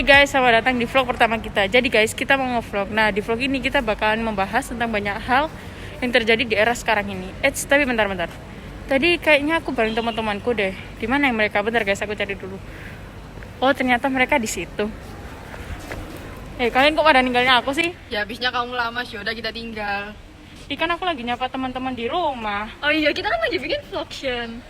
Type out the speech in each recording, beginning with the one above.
guys, selamat datang di vlog pertama kita. Jadi guys, kita mau nge-vlog. Nah, di vlog ini kita bakalan membahas tentang banyak hal yang terjadi di era sekarang ini. Tapi bentar. Tadi kayaknya aku bareng teman-temanku deh. Di mana yang mereka? Bentar guys, aku cari dulu. Oh, ternyata mereka di situ. Kalian kok pada ninggalin aku sih? Ya habisnya kamu lama, yaudah kita tinggal. Ikan aku lagi nyapa teman-teman di rumah. Oh iya, kita kan lagi bikin vlogsion.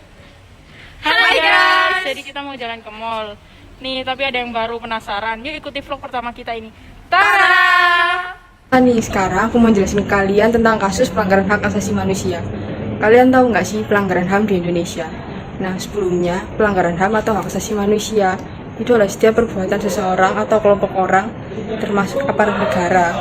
Hai guys. Jadi kita mau jalan ke mall. Nih, tapi ada yang baru penasaran. Yuk ikuti vlog pertama kita ini. Tada! Nih, sekarang aku mau jelasin ke kalian tentang kasus pelanggaran hak asasi manusia. Kalian tahu nggak sih pelanggaran HAM di Indonesia? Nah, sebelumnya, pelanggaran HAM atau hak asasi manusia itu adalah setiap perbuatan seseorang atau kelompok orang, termasuk aparat negara,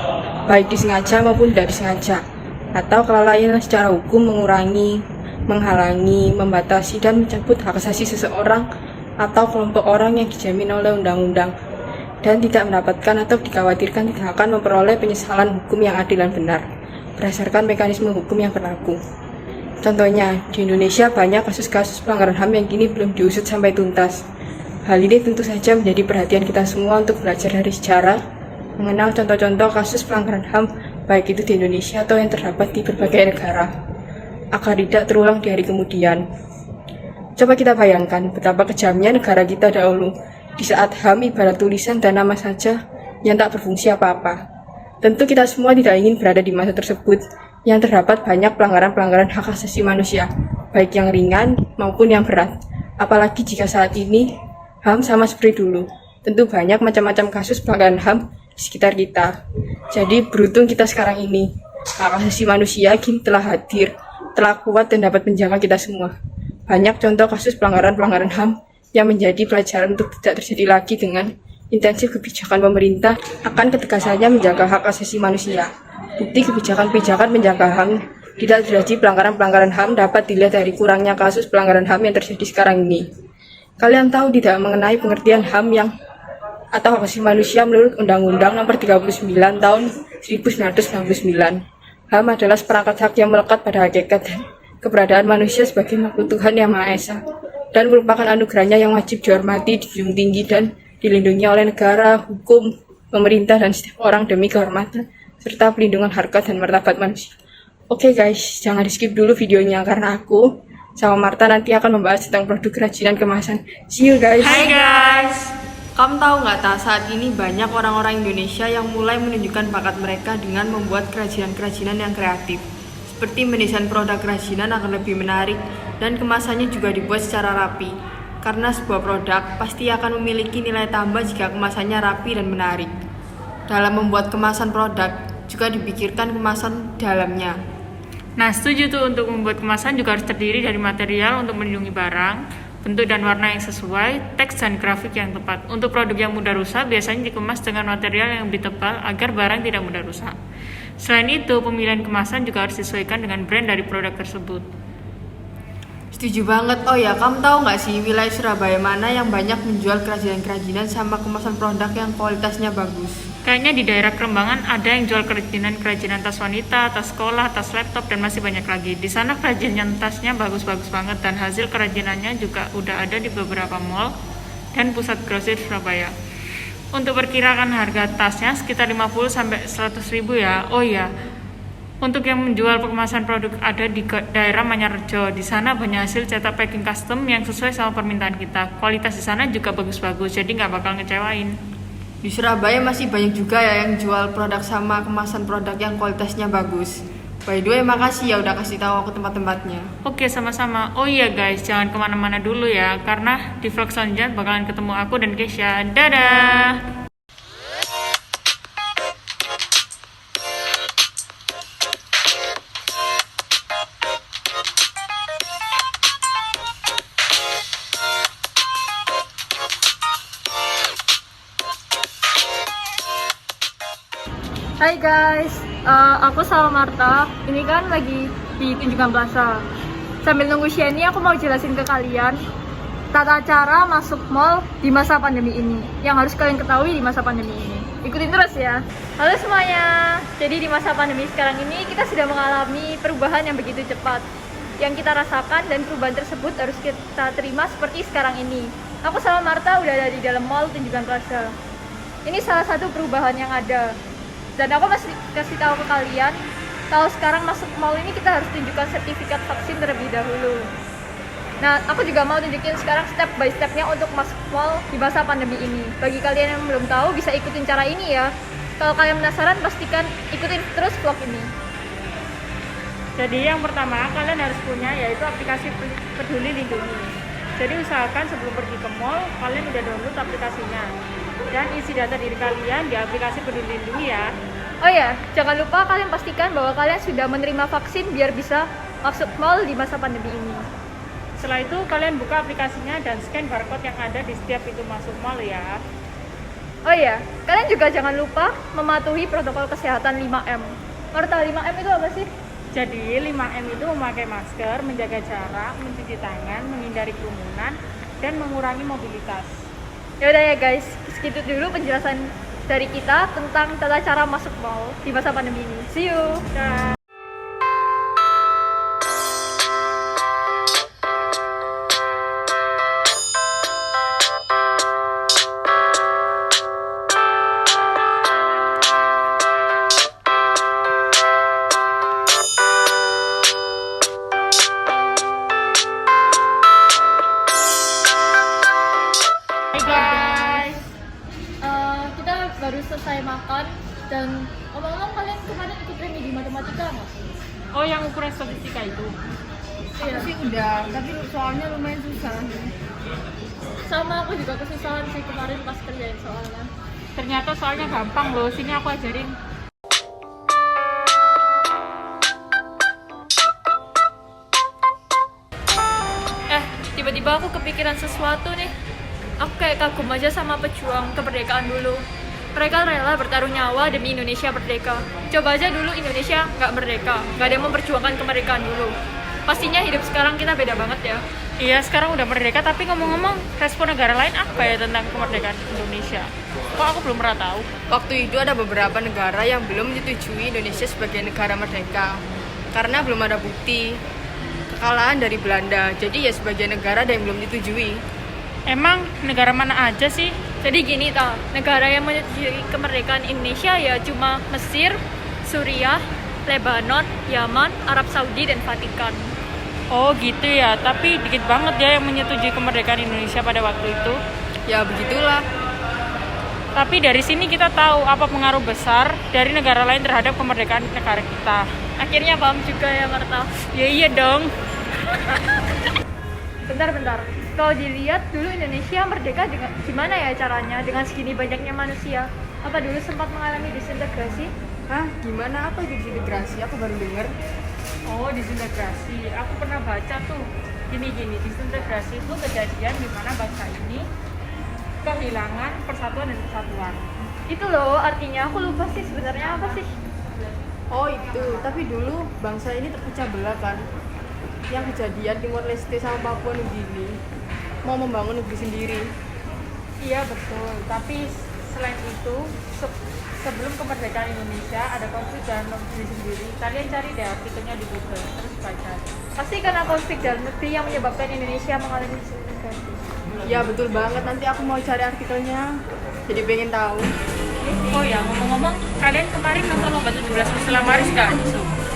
baik disengaja maupun tidak disengaja, atau kelalaian secara hukum mengurangi, menghalangi, membatasi, dan mencabut hak asasi seseorang atau kelompok orang yang dijamin oleh undang-undang dan tidak mendapatkan atau dikhawatirkan tidak akan memperoleh penyesalan hukum yang adil dan benar berdasarkan mekanisme hukum yang berlaku. Contohnya, di Indonesia banyak kasus-kasus pelanggaran HAM yang kini belum diusut sampai tuntas. Hal ini tentu saja menjadi perhatian kita semua untuk belajar dari sejarah, mengenal contoh-contoh kasus pelanggaran HAM baik itu di Indonesia atau yang terdapat di berbagai negara, agar tidak terulang di hari kemudian. Coba kita bayangkan betapa kejamnya negara kita dahulu, di saat HAM ibarat tulisan dan nama saja yang tak berfungsi apa-apa. Tentu kita semua tidak ingin berada di masa tersebut, yang terdapat banyak pelanggaran-pelanggaran hak asasi manusia, baik yang ringan maupun yang berat. Apalagi jika saat ini HAM sama seperti dulu, tentu banyak macam-macam kasus pelanggaran HAM di sekitar kita. Jadi beruntung kita sekarang ini, hak asasi manusia kini telah hadir, telah kuat dan dapat menjaga kita semua. Banyak contoh kasus pelanggaran-pelanggaran HAM yang menjadi pelajaran untuk tidak terjadi lagi dengan intensif kebijakan pemerintah akan ketegasannya menjaga hak asasi manusia. Bukti kebijakan-kebijakan menjaga HAM tidak terjadi pelanggaran-pelanggaran HAM dapat dilihat dari kurangnya kasus pelanggaran HAM yang terjadi sekarang ini. Kalian tahu tidak mengenai pengertian HAM yang atau hak asasi manusia menurut Undang-Undang Nomor 39 Tahun 1999. HAM adalah seperangkat hak yang melekat pada hakikat dan keberadaan manusia sebagai makhluk Tuhan yang Maha Esa dan merupakan anugerahnya yang wajib dihormati, dijunjung tinggi dan dilindungi oleh negara, hukum, pemerintah, dan setiap orang demi kehormatan serta pelindungan harkat dan martabat manusia. Oke guys, jangan di skip dulu videonya karena aku sama Marta nanti akan membahas tentang produk kerajinan kemasan. See you guys. Hai guys. Kamu tahu nggak, saat ini banyak orang-orang Indonesia yang mulai menunjukkan bakat mereka dengan membuat kerajinan-kerajinan yang kreatif. Seperti mendesain produk kerajinan akan lebih menarik dan kemasannya juga dibuat secara rapi. Karena sebuah produk pasti akan memiliki nilai tambah jika kemasannya rapi dan menarik. Dalam membuat kemasan produk juga dipikirkan kemasan dalamnya. Nah, setuju tuh, untuk membuat kemasan juga harus terdiri dari material untuk melindungi barang, bentuk dan warna yang sesuai, teks dan grafik yang tepat. Untuk produk yang mudah rusak biasanya dikemas dengan material yang lebih tebal agar barang tidak mudah rusak. Selain itu, pemilihan kemasan juga harus disesuaikan dengan brand dari produk tersebut. Setuju banget. Oh ya, kamu tahu nggak sih wilayah Surabaya mana yang banyak menjual kerajinan-kerajinan sama kemasan produk yang kualitasnya bagus? Kayaknya di daerah Kerembangan ada yang jual kerajinan tas wanita, tas sekolah, tas laptop, dan masih banyak lagi. Di sana kerajinan tasnya bagus-bagus banget dan hasil kerajinannya juga udah ada di beberapa mall dan pusat grosir Surabaya. Untuk perkirakan harga tasnya sekitar 50-100 ribu ya. Oh iya, untuk yang menjual kemasan produk ada di daerah Manyarjo. Di sana banyak hasil cetak packing custom yang sesuai sama permintaan kita. Kualitas di sana juga bagus-bagus, jadi nggak bakal ngecewain. Di Surabaya masih banyak juga ya yang jual produk sama kemasan produk yang kualitasnya bagus. By the way, makasih ya udah kasih tahu aku tempat-tempatnya. Oke, sama-sama. Oh iya guys, jangan kemana-mana dulu ya, karena di vlog selanjutnya bakalan ketemu aku dan Kesha. Dadah! Hai guys, aku sama Marta. Ini kan lagi di Tunjungan Plaza. Sambil nunggu Shani, aku mau jelasin ke kalian tata cara masuk mall di masa pandemi ini, yang harus kalian ketahui di masa pandemi ini. Ikutin terus ya. Halo semuanya. Jadi di masa pandemi sekarang ini kita sudah mengalami perubahan yang begitu cepat. Yang kita rasakan dan perubahan tersebut harus kita terima seperti sekarang ini. Aku sama Marta udah ada di dalam mall Tunjungan Plaza. Ini salah satu perubahan yang ada. Dan aku masih kasih tahu ke kalian, kalau sekarang masuk mall ini kita harus tunjukkan sertifikat vaksin terlebih dahulu. Nah, aku juga mau tunjukin sekarang step by stepnya untuk masuk mall di masa pandemi ini. Bagi kalian yang belum tahu, bisa ikutin cara ini ya. Kalau kalian penasaran, pastikan ikutin terus vlog ini. Jadi yang pertama kalian harus punya yaitu aplikasi Peduli Lindungi. Jadi usahakan sebelum pergi ke mall kalian udah download aplikasinya dan isi data diri kalian di aplikasi Peduli Lindungi ya. Oh ya, jangan lupa kalian pastikan bahwa kalian sudah menerima vaksin biar bisa masuk mall di masa pandemi ini. Setelah itu kalian buka aplikasinya dan scan barcode yang ada di setiap pintu masuk mall ya. Oh ya, kalian juga jangan lupa mematuhi protokol kesehatan 5M. Marta, 5M itu apa sih? Jadi 5M itu memakai masker, menjaga jarak, mencuci tangan, menghindari kerumunan, dan mengurangi mobilitas. Yaudah ya guys, segitu dulu penjelasan dari kita tentang tata cara masuk mall di masa pandemi ini. See you! Dah. Kita baru selesai makan dan ngomong-ngomong kalian kemarin ikut remi di matematika nggak? Oh, yang ukuran statistika itu. Aku sih udah, tapi soalnya lumayan susah. Sama aku juga kesusahan sih kemarin pas kerjain soalnya. Ternyata soalnya gampang loh, sini aku ajarin. Tiba-tiba aku kepikiran sesuatu nih. Aku kayak kagum aja sama pejuang kemerdekaan dulu. Mereka rela bertaruh nyawa demi Indonesia merdeka. Coba aja dulu Indonesia nggak merdeka, nggak ada yang memperjuangkan kemerdekaan dulu. Pastinya hidup sekarang kita beda banget ya. Iya, sekarang udah merdeka, tapi ngomong-ngomong, respon negara lain apa ya tentang kemerdekaan Indonesia? Kok aku belum pernah tahu? Waktu itu ada beberapa negara yang belum menyetujui Indonesia sebagai negara merdeka karena belum ada bukti kekalahan dari Belanda. Jadi ya sebagian negara ada yang belum disetujui. Emang negara mana aja sih? Jadi gini negara yang menyetujui kemerdekaan Indonesia ya cuma Mesir, Suriah, Lebanon, Yaman, Arab Saudi, dan Vatikan. Oh gitu ya, tapi dikit banget ya yang menyetujui kemerdekaan Indonesia pada waktu itu. Ya begitulah. Tapi dari sini kita tahu apa pengaruh besar dari negara lain terhadap kemerdekaan negara kita. Akhirnya paham juga ya Marta. Ya iya dong. Bentar. Kalau dilihat dulu Indonesia merdeka dengan gimana ya caranya dengan segini banyaknya manusia? Apa dulu sempat mengalami disintegrasi? Hah? Gimana apa itu disintegrasi? Aku baru dengar. Oh, disintegrasi. Aku pernah baca tuh. Gini, disintegrasi itu kejadian di mana bangsa ini kehilangan persatuan dan kesatuan. Itu loh artinya, aku lupa sih sebenarnya apa sih. Oh itu, tapi dulu bangsa ini terpecah belah kan. Yang kejadian Timor Leste sama Papua Nugini mau membangun negeri sendiri. Iya betul, tapi selain itu sebelum kemerdekaan Indonesia ada konflik dalam negeri sendiri. Kalian cari deh artikelnya di Google, terus baca. Pasti karena konflik dalam negeri yang menyebabkan Indonesia mengalami disintegrasi. Ya betul banget, nanti aku mau cari artikelnya. Jadi pengen tahu. Oh ya, ngomong-ngomong, kalian kemarin nonton lomba 17 Muslim Maris gak?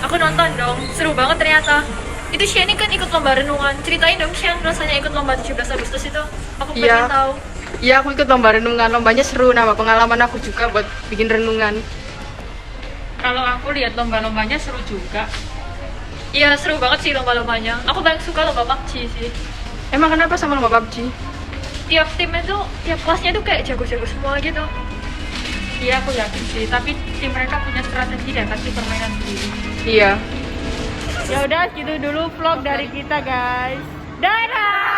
Aku nonton dong, seru banget ternyata. Itu Shani kan ikut lomba renungan. Ceritain dong Shan, rasanya ikut lomba 17 Agustus itu. Aku pengen tahu. Iya, aku ikut lomba renungan. Lombanya seru, nama pengalaman aku juga buat bikin renungan. Kalau aku lihat lomba-lombanya seru juga. Iya, seru banget sih lomba-lombanya. Aku paling suka lomba PUBG sih. Emang kenapa sama lomba PUBG? Tiap timnya tuh, tiap kelasnya tuh kayak jago-jago semua gitu. Iya, aku yakin sih, tapi tim mereka punya strategi dan taktik permainan sendiri. Iya. Ya udah, gitu dulu vlog dari kita guys. Dadah.